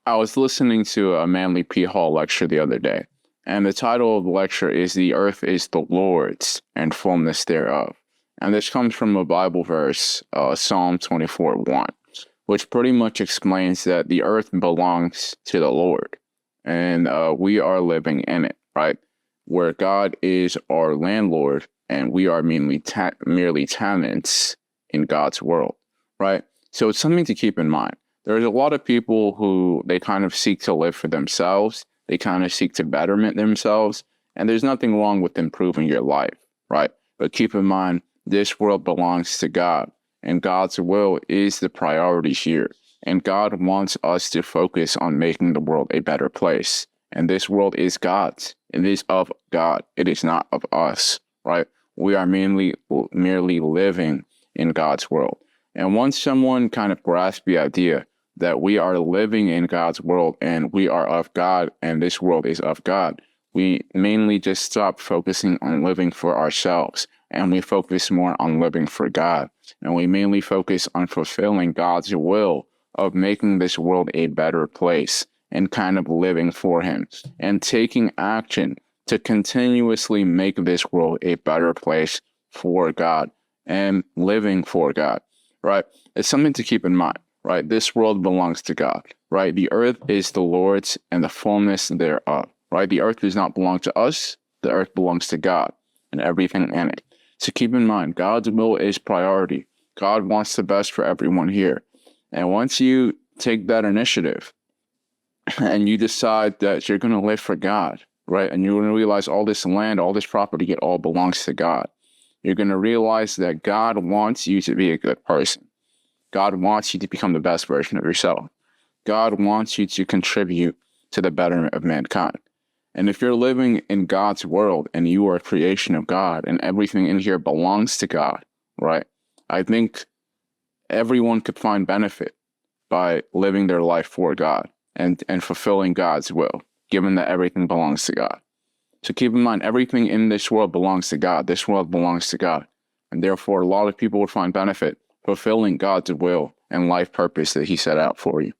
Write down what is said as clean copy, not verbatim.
I was listening to a Manly P. Hall lecture the other day, and the title of the lecture is "The Earth is the Lord's and Fullness Thereof." And this comes from a Bible verse, Psalm 24:1, which pretty much explains that the earth belongs to the Lord, and we are living in it, right? Where God is our landlord, and we are merely tenants in God's world, right? So it's something to keep in mind. There's a lot of people who they kind of seek to live for themselves. They kind of seek to betterment themselves. And there's nothing wrong with improving your life, right? But keep in mind, this world belongs to God, and God's will is the priority here. And God wants us to focus on making the world a better place. And this world is God's. It is of God. It is not of us, right? We are merely living in God's world. And once someone kind of grasps the idea that we are living in God's world and we are of God and this world is of God, we mainly just stop focusing on living for ourselves and we focus more on living for God. And we mainly focus on fulfilling God's will of making this world a better place and kind of living for Him and taking action to continuously make this world a better place for God and living for God, right? It's something to keep in mind, right? This world belongs to God, right? The earth is the Lord's and the fullness thereof, right? The earth does not belong to us. The earth belongs to God and everything in it. So keep in mind, God's will is priority. God wants the best for everyone here. And once you take that initiative and you decide that you're going to live for God, right? And you're going to realize all this land, all this property, it all belongs to God. You're going to realize that God wants you to be a good person. God wants you to become the best version of yourself. God wants you to contribute to the betterment of mankind. And if you're living in God's world and you are a creation of God and everything in here belongs to God, right? I think everyone could find benefit by living their life for God and fulfilling God's will, given that everything belongs to God. So keep in mind, everything in this world belongs to God. This world belongs to God. And therefore, a lot of people would find benefit fulfilling God's will and life purpose that He set out for you.